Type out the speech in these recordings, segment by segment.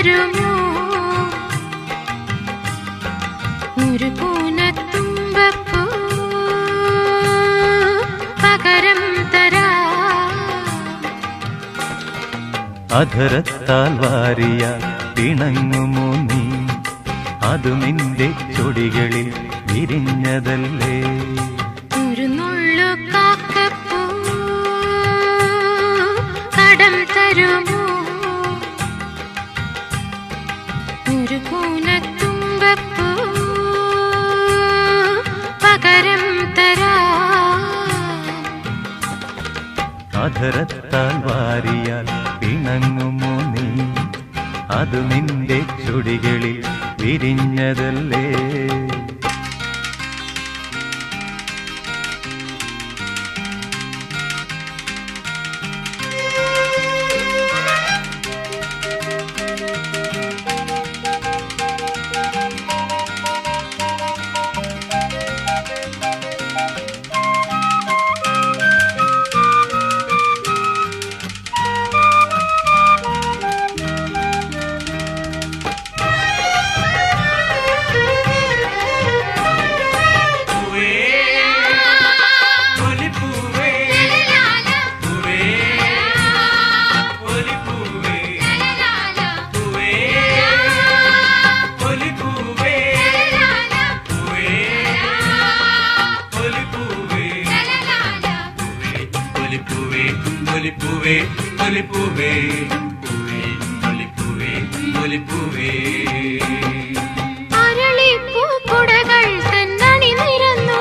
തരുമോ ഒരു കൂനത്തുമ്പപ്പൂ പകരം തരാം. അധരത്താൽ വാരിയ പിണങ്ങുമോ നീ അതു നിന്റെ ചൊടികളിൽ വിരിഞ്ഞതല്ലേ. ഒരു നുള്ളു കാക്കപ്പൂ കടം തരുമോ ഒരു കൂനത്തുമ്പപ്പൂ പകരം തരാം. അധരത്താൽ വാരിയാൽ പിണങ്ങുമോ നീ അതു നിന്റെ ചുടികളിൽ വിരിഞ്ഞതല്ലേ. അരളിപ്പൂക്കുടകൾ തന്നണി നിരന്നു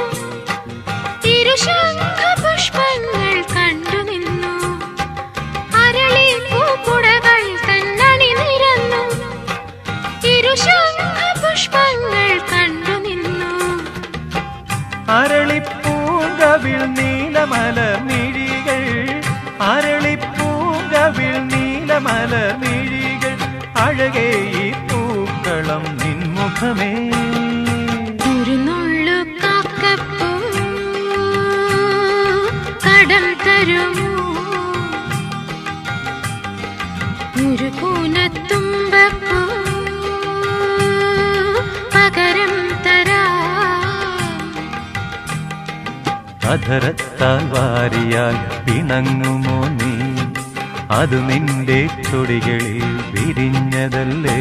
തിരുശംഖപുഷ്പങ്ങൾ കണ്ടു നിന്നു. അരളിപ്പൂക്കുടകൾ തന്നണി നിരന്നു തിരുശംഖപുഷ്പങ്ങൾ കണ്ടു നിന്നു. അരളിപ്പൂങ്കവിൽ നീലമലർമിഴികൾ അരളിപ്പൂങ്കവിൽ നീലമലർമിഴികൾ അഴകേ ഈ പൂക്കളം നിൻമുഖമേ. ഒരു നുള്ളു കാക്കപ്പൂ കടം തരുമോ ഒരു കൂനത്തുമ്പപ്പൂ പകരം തരാം. അധരത്താൽ വാരിയാൽ പിണങ്ങുമോ നീ അതു നിന്റെ ചൊടികളിൽ വിരിഞ്ഞതല്ലേ.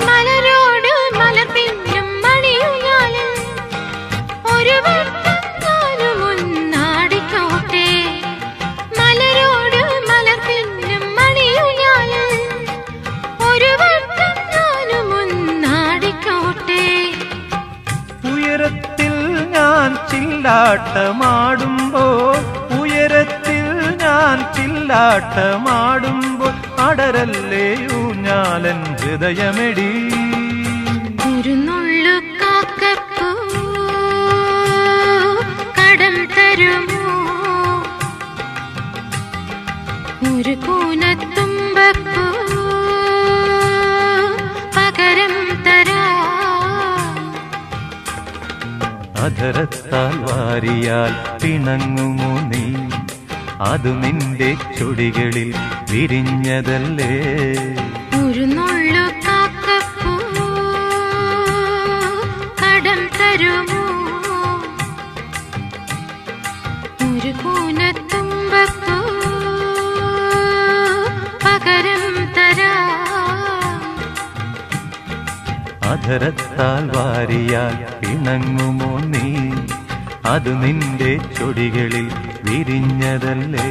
മലരോട് മലർ പിന്നും മണിയുയാലും ഒരു വട്ടം ഞാനും ഒന്നാടിക്കോട്ടെ. മലരോട് മലർ പിന്നും മണിയുയാലും ഒരു വട്ടം ഞാനും ഒന്നാടിക്കോട്ടെ. ഉയരത്തിൽ ഞാൻ ചില്ലാട്ടമാടുമ്പോൾ ഉയരത്തിൽ ഞാൻ ചില്ലാട്ടമാടുമ്പോൾ അടരല്ലേ ഊഞ്ഞാലൻ ഹൃദയമെടി. ഒരു നുള്ളു കാക്കപ്പൂ കടം തരുമോ ഒരു കൂനത്തുമ്പപ്പൂ പകരം തരാം. അധരത്താൽ വാരിയാൽ പിണങ്ങുമോ നീ അതു നിന്റെ ചൊടികളിൽ വിരിഞ്ഞതല്ലേ. ഒരു നുള്ളു കാക്കപ്പൂ കടം തരുമോ ഒരു കൂനത്തുമ്പപ്പൂ അധരത്താൽ വാരിയാൽ പിണങ്ങുമോ നീ, അത് നിന്റെ ചൊടികളിൽ വിരിഞ്ഞതല്ലേ.